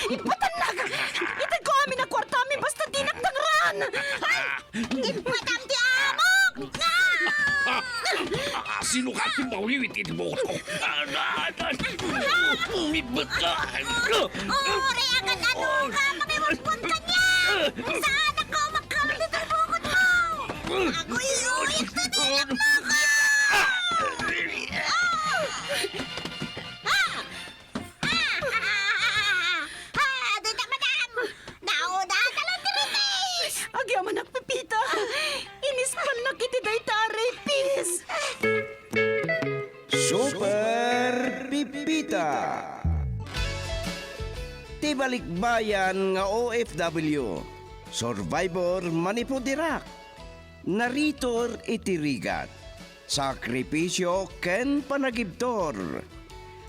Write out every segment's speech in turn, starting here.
Ipatan na ka! Itag ko amin ang kwarta amin basta tinagtangran! Ipatan ti amok! Sino ka si Mauliwit mo ko? Umibot ka! Uri agad ano ka! Pakiwagpon ka niya! Saan ako magkamit ang bukod mo? Ako'y uyit na nilang mo ka! Doon na, madam! Nauna ka lang diritis! Agyaman ang pipita! Inispal na kiti dayta rapis! Super Pipita. Tibalikbayan nga OFW. Survivor manipudirak. Naritor itirigat. Sakripisyo ken panagibtor.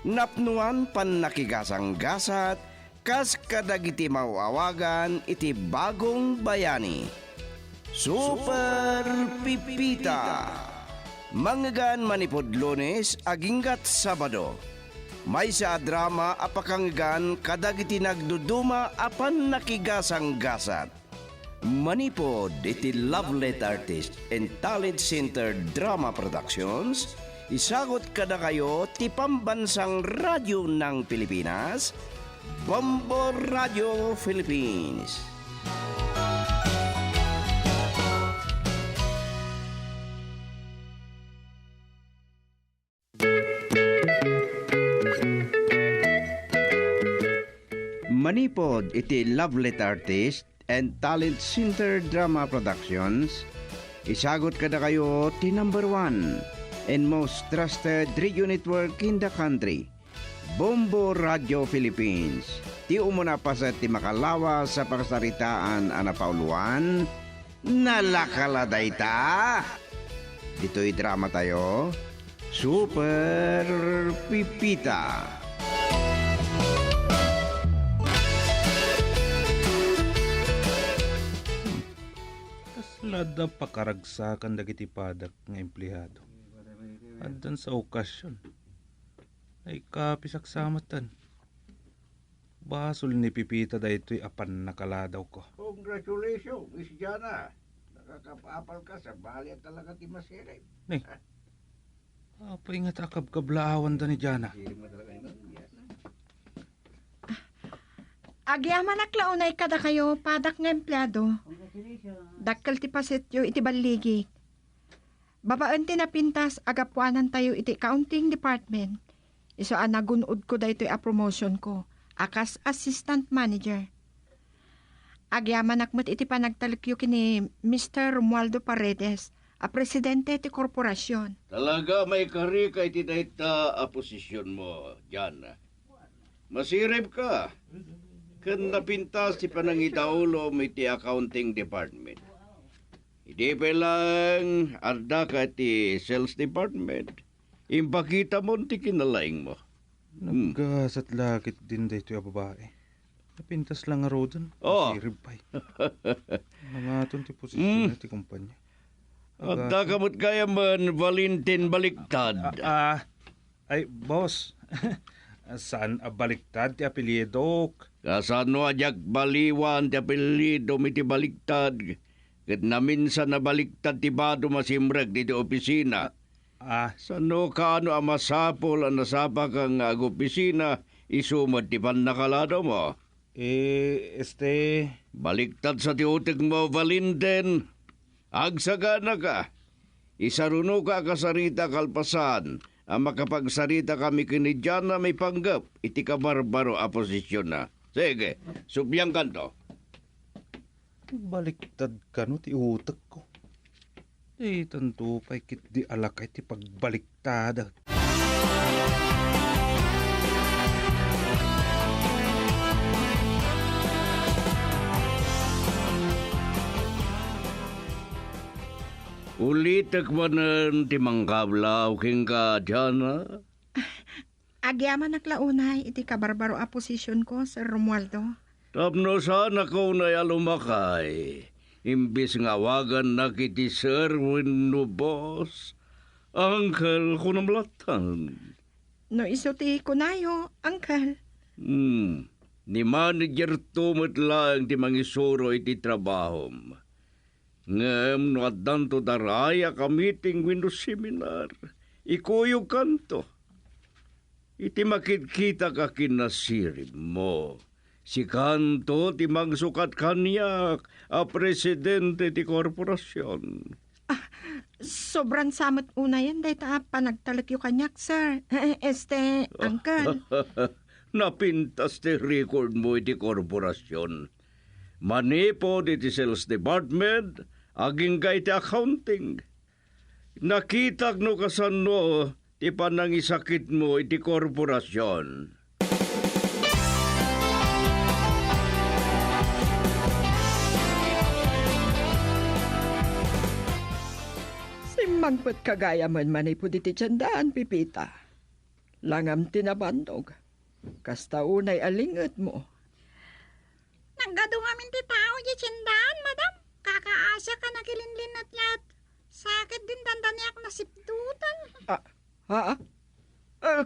Napnuan pan nakigasang-gasat kas kadagiti mauawagan iti bagong bayani. Super Pipita. Manggan manipod Lunes aginggat Sabado. May sa drama apakanggan kadagiti nagduduma apan nakigasang-gasat. Manipod iti Love Letter Artist and Talent Center Drama Productions. Isagot kada kayo ti pambansang radyo ng Pilipinas, Bombo Radio Philippines. Manipod iti Love Letter Artist and Talent Center Drama Productions. Isagot kada kayo ti number 1 and most trusted radio network in the country, Bombo Radio Philippines. Ti umuna pa sa ti makalawa sa pagsaritaan anapauluan, nalakaladay ta. Dito'y drama tayo, Super Pipita. Lada pakaragsakan dagiti padak nga empleyado. Andan sa okasyon. Ay kapisaksamatan. Basol ni Pipita da ito'y apan nakaladaw ko. Congratulations, Miss Jana. Nakakapapal ka sa bali at talaga ti masirip. Ni, apa ingat akab kablaawan da ni Jana. Agyaman aklaunay kada kayo padak nga empleyado. Dakkel ti pasetyo iti baligig. Babaan ti napintas agapuanan tayo iti accounting department. Iso nagunod ko da ito'y a promotion ko. Akas assistant manager. Agyaman akmat iti panagtalikyo kini Mr. Romualdo Paredes, a presidente ti korporasyon. Talaga may kari ka iti dayta a posisyon mo, Jana. Masirip ka. Kan napintas ti panangitaulo mo iti accounting department. Hindi pa lang arda ka ti sales department. Impakita mo ti kinalaing mo. Naggasat lakit din da ito'y babae. Napintas lang nga rodan. Oh. Masiribay. Mga aton ti posisyon na ti kumpanya. Arda ka mo't kaya man Valentin Baliktad. Ay, boss. Saan baliktad ti apelyido? Kasano ajak baliwan ti apelido mi ti Baliktad. Kat namin sa nabaliktad ti bado masimrag di opisina. Sano kaano amasapol ang nasapa kang opisina isumad ti nakalado mo? Baliktad sa tiutig mo, Valentin. Agsagana ka. Isaruno ka kasarita kalpasan. Ang makapagsarita kami kinidyan na may panggap. Iti kabarbaro a posisyon na. Sige, subyang kanto. Baliktad ka no, ti utak ko. Di tanto pa'y kit di alakay ti pagbaliktad. Ulitak man ti mangkablaw king ka, Jana? Agyaman aklaunay iti kabarbaro a posisyon ko, Sir Romualdo. Tapno sana ko na yalumakay. Imbis nga wagan na kiti sir wenno boss. Angkel ko namlatan. No isuti ko nayo, Uncle. Ni manager tumot lang ti mangisuro iti trabahom. Ngem no addan to daraya ka meeting Windows seminar. Ikuyog kanto. Iti makikita ka kinasirib mo. Si kanto ti magsukat kanyak a presidente ti korporasyon. Sobrang samot una yan, dahil panagtalak yung kanyak, sir. Uncle. Napintas ti record mo iti korporasyon. Manipod iti sales department, aging ka iti accounting. Nakitag no kasano ti panangisakit mo iti korporasyon. Simbangpet kagaya man manipod iti tiyandaan, Pipita. Langam tinabandog. Kasta unay alingat mo. Naggadungamin ti tao di tsindahan, madam. Kakaasa ka nakilinlin at lahat. Sakit din dandaniak na sipdutan.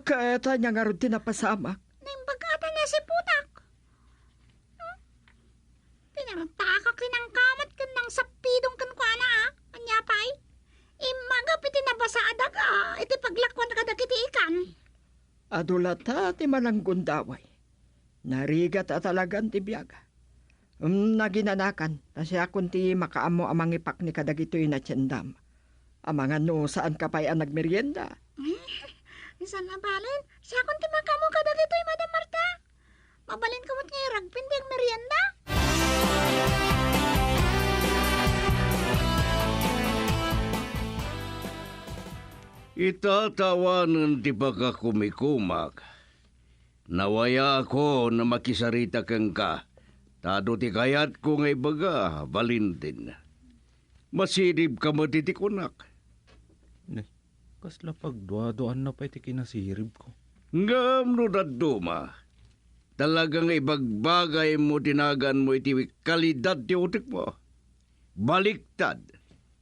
Kaya niya nga rin tinapasamak. Naimbagatan na si putak. Pinamagtaka kinangkamat kan ng sapidong kankwana ha. Anya pa'y. Imagap iti nabasa adag iti paglakwan kadag iti ikan. Adulata ti malanggundaway. Narigat at talagang ti biyaga. Naginanakan, na siya kunti makaamo amang ipak ni kadagitoy na tiyandam. Amangan no saan ka pa'y nagmerienda. Isan na balin, siya kunti makamo kadagitoy, Madam Marta. Mabalin kamot nga iragpindi ang merienda. Itatawanan ti baka kumikumak. Nawaya ako na makisarita kang ka. Tado ti kayat ko ngay baga, Valentin. Masidib ka mo titikunak. Kasla pagduadoan na pa iti kinasirib ko. Ngam no daduma. Talagang ibagbagay mo tinagan mo iti kalidad ti utik mo. Baliktad.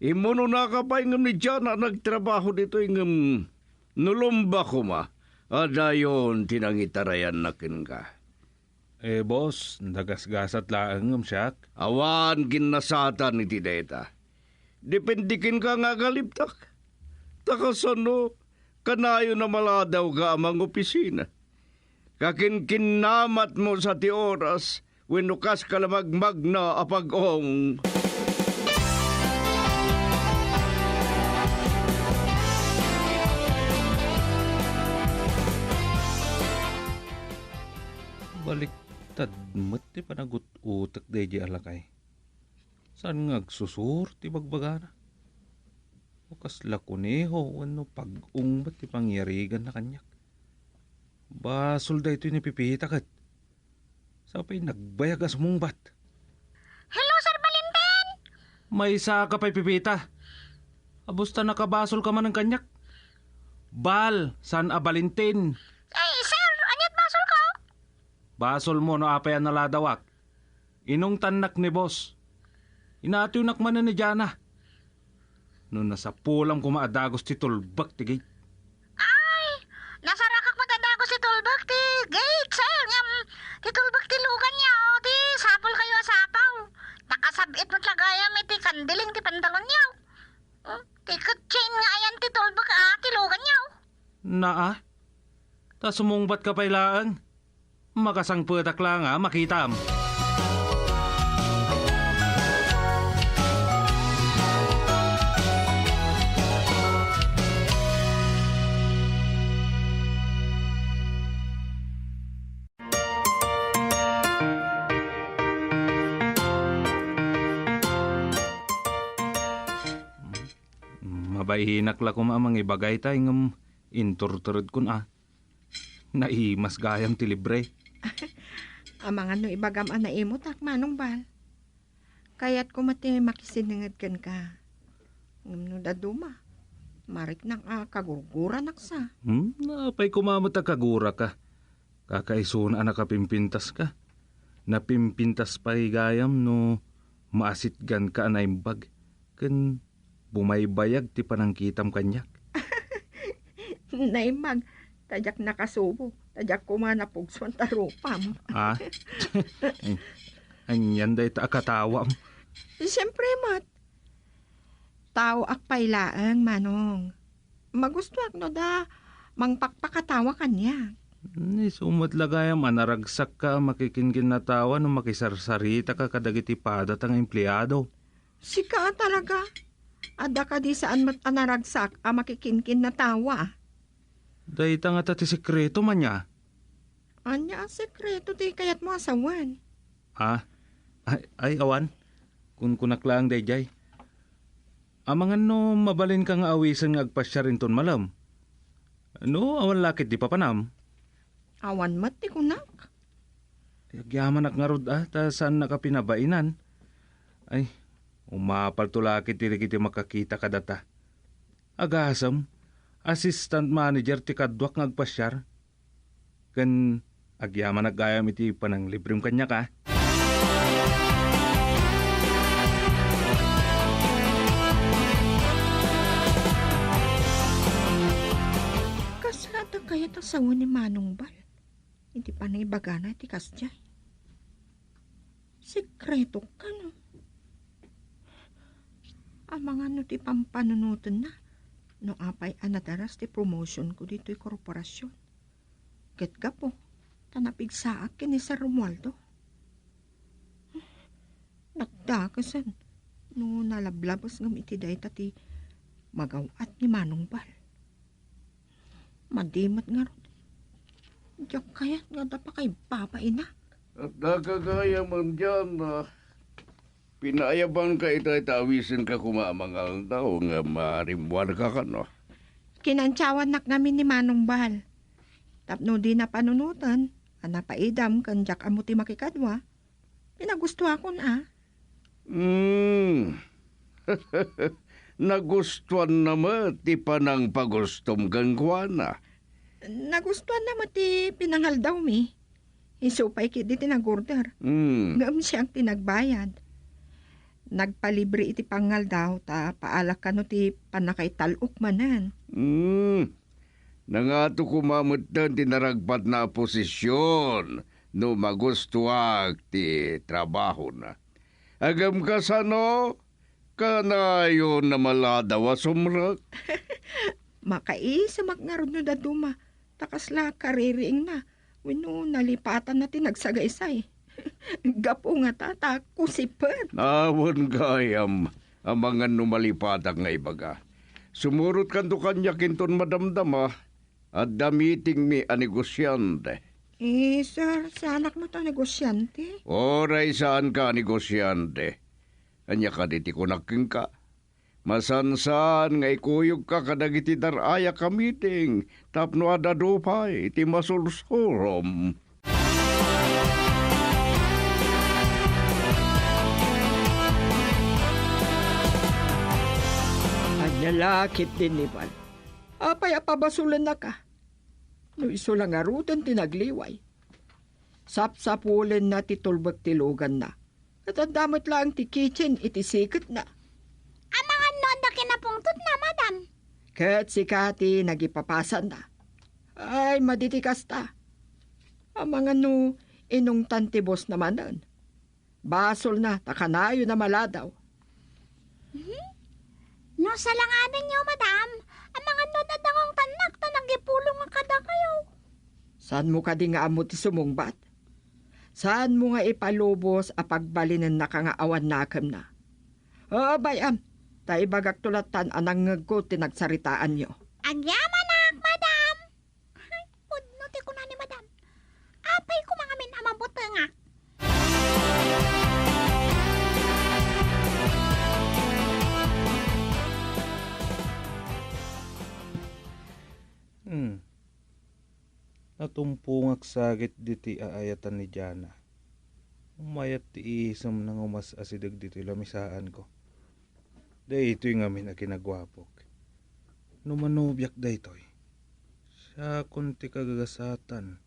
Imo no nakapay ngam ni Jana nagtrabaho dito ngam nulumba ko ma. Adayon tinangitarayan na kin ka. Boss, nagasgasat laang ngam siyak. Awan ginasatan iti data. Dependikin ka nga galiptak. Takasano, kanayo na maladaw ka amang opisina. Kakinkinamat mo sa ti oras, winukas ka lamagmag na apag-ong. Baliktad mo't ti panagut-utak day di alakay. Saan ngagsusur ti bagbagana? O kasla kuneho, ano pag-ung ba't ti pangyarigan na kanyak? Basol da ito ni pipita kat. Sapay nagbayag as mong bat. Hello, Sir Valentin! May isa ka pa'y pipita. Abusta nakabasol ka man ng kanyak? Bal, san a Valentin? Ay, sir, anyat basol ko? Basol mo no apayan naladawak. Inong tanak ni boss. Inatiunak man na ni Jana. Noon nasa pulang kumaadagos ti tulbak ti gate. Ay, nasarakak matadagos si Tulbak ti gate, sir. Ti Tulbak ti lugan niya, ti sapol kayo asapaw. Nakasabit mo tlagayam iti kandiling ti pantalon niya. Ti kutchain nga ayan ti Tulbak ti lugan niya. Naa? Ta sumungbat ka pa'y laang. Makasangputak lang makitam. Mabaihinak la ko mamang ibagay tayo ngam inturturod kun Naimas gayam ti libre. Amangan no ibagam na imo tak manong bal. Kaya't kumati makisiningad kan ka. Ngam no daduma. Marik nang kagurgura naksa. Napay kumamot kagura ka. Kakaisun anak kapimpintas ka. Napimpintas pa'y gayam no maasit gan ka anaimbag. Kan bumaybayag ti panangkitam kanyak. Naimag, tajak nakasubo. Tadyak ko man napugson tarupam. Ha? Anyan day ta akatawam. Siyempre, mat. Tao akpailaang, manong. Magustuhan no da, mangpakpakatawa kanya. Ni sumot lagayam anaragsak ka makikingin na tawa no makisarsarita ka kadagiti padat ang empleyado. Sika talaga. Ada ka di saan mat anaragsak a makikinkin na tawa. Dahita nga tati sikreto man niya. Anya, sekreto di kayat mo asawan. Ha? Ay awan. Kun kunaklang dayjay. Amangan no mabalin ka nga awisan nga agpasya rin ton malam. No, awan lakit di papanam. Awan mat ti kunak. Agyaman nga rod ta saan nakapinabainan. Ay, umapal to lakit diri kiti makakita kadata. Agasam, assistant manager ti kadwak nga agpasyar. Kan agyaman agayam iti panang libreng kanya ka. Kasada kaya tasawan ni Manong Bal. Hindi pa na ibagana ti kasjay. Sekreto ka no. Mga no ti pampanunutan na. No apay anadaras ti promotion ko dito'y korporasyon. Ket ka po, tanapig saak kini Sir Romualdo. Nagdakasan, no nalablabas ng itiday tati magawat ni Manong Bal. Madimat nga ron. Diyak kaya't nga da pa kay Papa Inak. At nakagaya man dyan na pinayaban ka itay tawisin ka kumamangal daw nga marimwan ka no. Kinantsawan nak namin ni Manong Bal. Tapno di na panunutan, anapaidam kan jak amo ti makikadwa. Pinagusto ako na. Nagustuhan naman ti panang pagustom gangguana. Nagustuhan naman ti pinangal daw mi. Isupay kiti tinagorder. Ngam siyang tinagbayad. Nagpalibre iti pangal daw ta paalak ka no ti panakay taluk manan. Nangato kumamatan ti naragpat na posisyon no magustuhag ti trabaho na. Agam ka sano, kanayon na maladawa sumrak. Makaisamak nga ron no daduma. Takasla kaririing na. Wino nalipatan na tinagsagaysay. Gapo nga tata, kusipan. Awon gayam, amangan numalipatak nga ibaga. Sumurot kanto kanya kinton madamdama, at damiting mi a negosyante. Sir, sa anak mo to negosyante? Oray saan ka negosyante? Anya ka diti kunaking ka. Masansan nga ikuyog ka kadagiti daraya ka meeting, tapno adadupay, iti masulsurom. Nalakit din ni Bal. Apay apabasulan na ka. No iso lang arutan tinagliway. Sapsapulen na ti tulbag tilugan na. At ang damot lang ti kitchen iti sikit na. Amangan noon na kinapungtot na, madam. Kat si Kati nagipapasan na. Ay, maditikas ta. Amangan no inong tantibos naman nun. Basol na, takanayo na maladaw. No, salanganin niyo, madam. Ang mga noon na dangong tanak ta nagipulong nga kada kayo. Saan mo ka di nga amo ti sumungbat? Saan mo nga ipalubos a pagbalinan na ka nga awan nakam na? O, bayam, ta ibagak tulatan anang ngagko tinagsaritaan nyo. Agyamanak, madam. Ay, pudno ti ko na ni madam. Apay ko mga min amabot nga. Natumpungak sagit diti aayatan ni Jana. Umayat ti isam nang umas asidag diti lamisaan ko. Day ito'y ngamin na kinagwapok. Numanubyak day to'y. Siya kunti kagagasatan.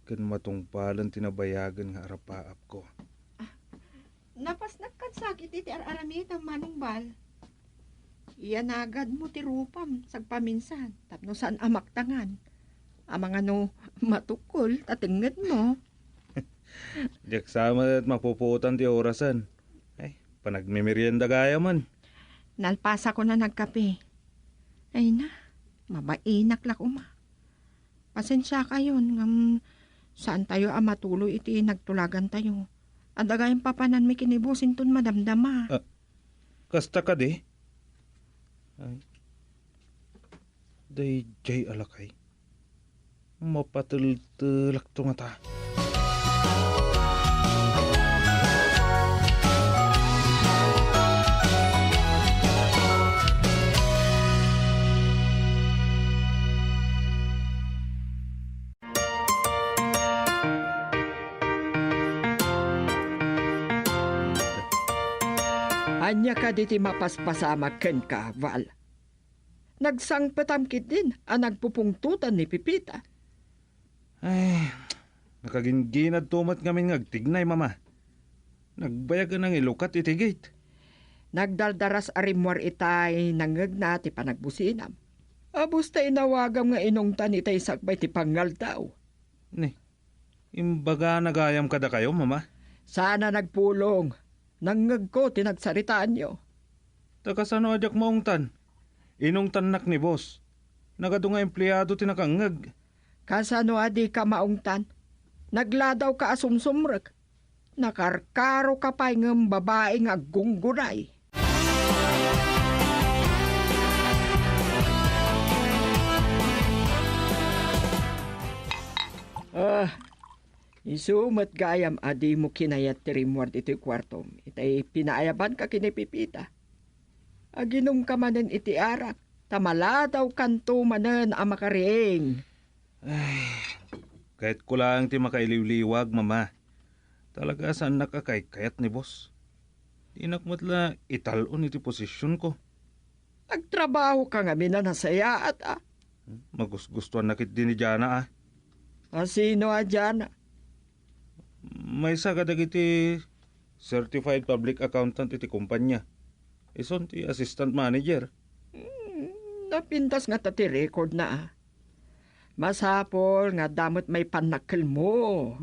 Kan matungpalan tinabayagan nga arapaap ko. Napas nagkansakit iti araramit ang Manong Bal. Iyan agad mo ti rupam sagpaminsan tapno saan amaktangan. Ang mga no matukol, tatingin mo. Diyak sama at mapuputan ti orasan. Ay, panagmimerienda gaya man. Nalpasa ko na nagkape. Ay na, mabainak lak uma. Pasensya kayo, ngam saan tayo matuloy iti nagtulagan tayo. Adagayang papanan mi kinibusin tun madamdama. Kasta ka di? Ay. Day jay alakay. Mapatultulak to nga ta. Anya ka diti mapaspasama ken ka, Val. Nagsangpatamkit din ang nagpupungtutan ni Pipita. Ay, nakaginginad tumat ngamin ngagtignay, mama. Nagbayag ka ng ilukat itigit. Nagdaldaras arimwar itay nangagna ti panagbusinam. Abus tay nawagam nga inungtan itay sakbay ti pangal daw. Ni, imbaga nagayam kada kayo, mama. Sana nagpulong. Nangag ko tinagsaritaan nyo. Takasano adyak maungtan. Inungtan nak ni boss. Nagadunga empleyado tinakangag. Kasano adi ka maungtan? Nagladaw ka asumsumrek. Nakarkaro ka pa ng babae nga gunggunay. Isumat gayam adi mo kinayat tirimward iti kwartom. Itay pinaayaban ka kinipipita. Aginom ka manen iti arak. Tamaladaw kanto manen ang makariing. Kahit ko lang ti makailiwliwag, mama. Talaga saan nakakaykayat ni boss. Inakmatla italon iti posisyon ko. Nagtrabaho ka nga minanasaya at Magusgustuhan nakit din ni Jana Sino dyan? May sagadag iti certified public accountant iti kumpanya. Ison ti assistant manager. Napintas nga tati record na Masapol nga damot may panakil mo.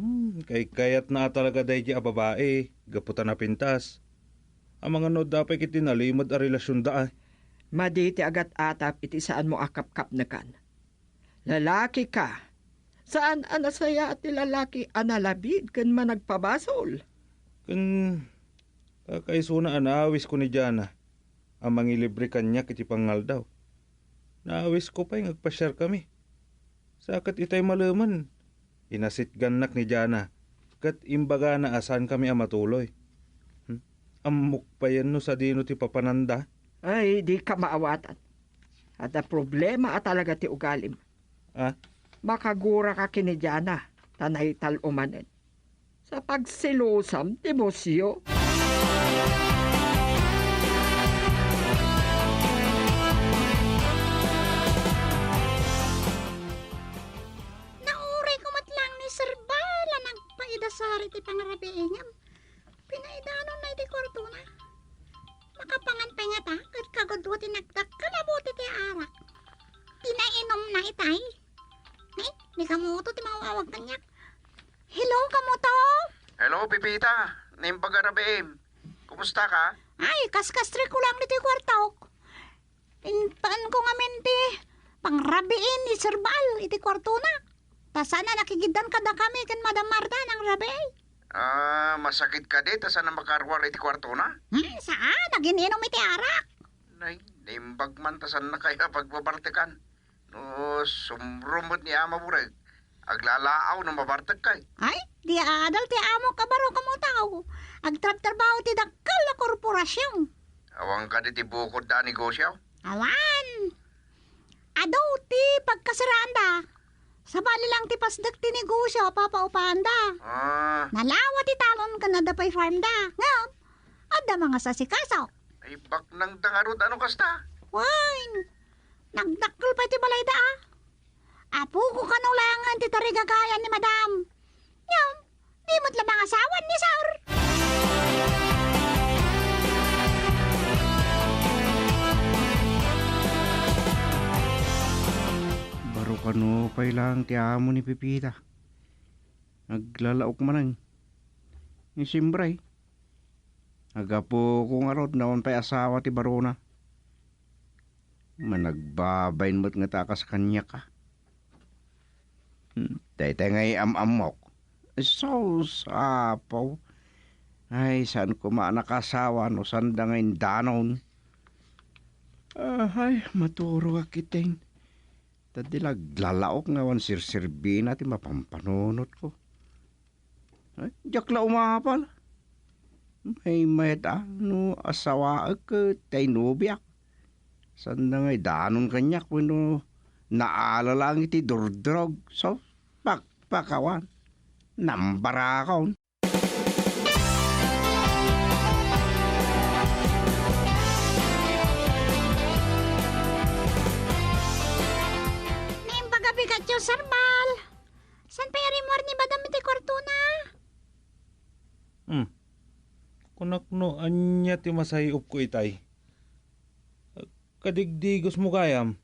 Kay kayat na talaga dahi di a babae. Gaputan na pintas. Ang mga no dapat kiti nalimod a relasyon da Maditi agat atap iti saan mo akap-kap na kan. Lalaki ka. Saan anasaya at lalaki analabid kan man nagpabasol? Kan kakaisuna anawis ko ni Jana. Ang mangilibre kanya kiti pangal daw. Naawis ko pa'y ngagpasyar kami. Sakat itay malaman. Inasitganak ni Jana. Kat imbaga na asan kami matuloy. Amok pa yan no sa dino ti papananda. Ay, di ka maawatan. At ang problema at talaga ti ugalim. Makagura ka kinidyana, tanay talumanen. Sa pagsilusam, ti Musyo. Nauray ko matlang ni Sir Bala nagpaidasari ti pangarabiingam. Pinaidanon na iti kwarto na. Makapangan pa nga ta, kat kagudwa ti nagdakalabuti ti arak. Tinainom na itay. Ni kamuto ti mawawag kanyak. Hello, kamuto? Hello, Pipita. Nimpagarabeim. Kumusta ka? Ay, kaskastri ko lang dito yung kwartaok. Paan ko nga menti, pangrabiin ni Sir Bal, iti kwarto na. Tasana nakigidan ka na kami kan Madam Marta ng rabi. Masakit ka di, tasan na makarwar iti kwarto na? Saan? Nagininom iti arak. Nay, nimbag man tasan na kaya pagbabartekan. No, sumrumot ni Ama Bureg. Aglalaaw na mabartag kay. Ay, di adal ti amo kabaro kamo tao. Agtrab-trabaho ti dakkal na korporasyon. Awang ka di ti bukod da negosyo? Awan. Adaw ti pagkasiranda. Sabali lang ti pasdak ti negosyo, papaupanda. Nalawa ti talon ka na dapay farm da. Ngayon, ada mga sasikaso. Ay, bak nang dangarod ano kasta? Wine, nagdakkel pa ti balay da. Apo ko kanulangan ti tarigagayan ni Madam. Ngayon, di mo't lamang asawan ni Sir. Baro ka Tinupay lang ti amo ni Pipita. Naglalaok manang. Isimbray. Agapo kong arod naon pa'y asawa ti Barona. Managbabayin mo't nga taka sa kanya ka. Tay ngay amok. So sapaw. Ay, saan ko maanakasawa no sanda ngayon danon. Ay, maturo ka kiting. Tadilag lalaok nga wan sirsirbina ti mapampanunot ko. Ay, jak la umapal. May mayta no asawa ka tay nubiak. Sanda ngay danon kanya kuno naalalang iti durdrog. So, pakpakawan. Nambarakon. Nang pagabigat yung sarbal. San pa yari mo ni Madam iti kwarto na? Kunak no, anya ti masayop ko itay. Kadigdigos mo kayam.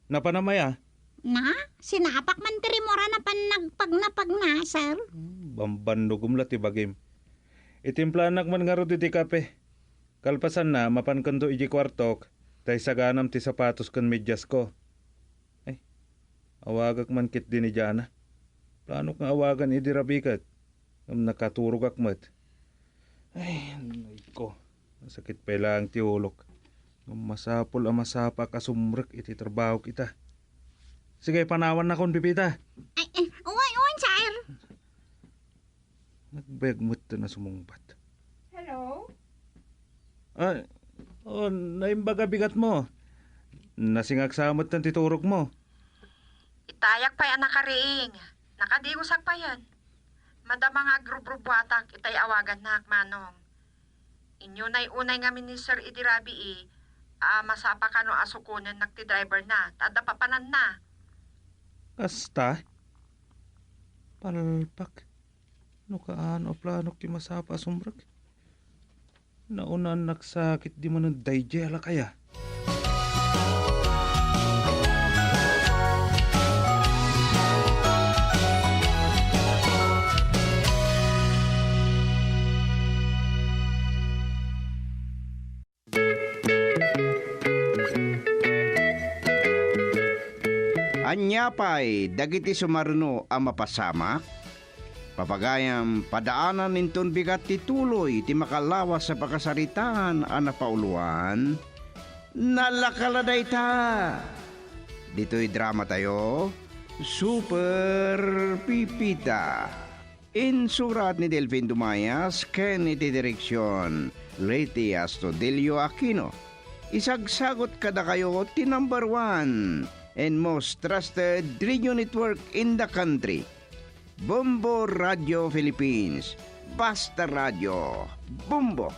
Napanamaya. Na? Sinapak man tiri mo na nagpagnapag na, sir. Bambandugom la ti bagim. Itimplanak man nga ro ti kape. Kalpasan na, mapankanto iji kwartok, tay saganam ti sapatos kan medyas ko. Ay, awagak man kit din ni Jana. Plano nga awagan idi rabikat. Nakaturog akmat. Ay, anay ko. Masakit pa lang ti ulok. Masapol ang masapa kasumrek iti trabaho kita. Sige, panawan na kon Pipita. Ay, uwan, sir. Nagbegmut na sumungbat. Hello? Naimbaga bigat mo. Nasingagsamot ng titurok mo. Itayak pa yan nakariing. Nakadigusag pa yan. Madama nga grubrubuatak itay awagan na manong. Inyo na'y unay nga Minister Idirabi masapa ka no asukunan nakti driver na. Tada papanan na. Kasta? Palpak. No kaano planok ti masapa sumbrag. Naunan nagsakit di mo ng daijela kaya. Anyapay, dagiti sumarno ang mapasamak. Papagayam, padaanan ninton bigat ti tuloy ti makalawas sa pakasaritaan ang napauluan. Nalakaladay ta! Dito'y drama tayo, Super Pipita. Insurat ni Delfin Dumayas, ken iti direksyon, Leti Astudillo Aquino. Isagsagot kada kayo ti number 1 and most trusted radio network in the country. Bombo Radio Philippines. Basta Radio. Bombo.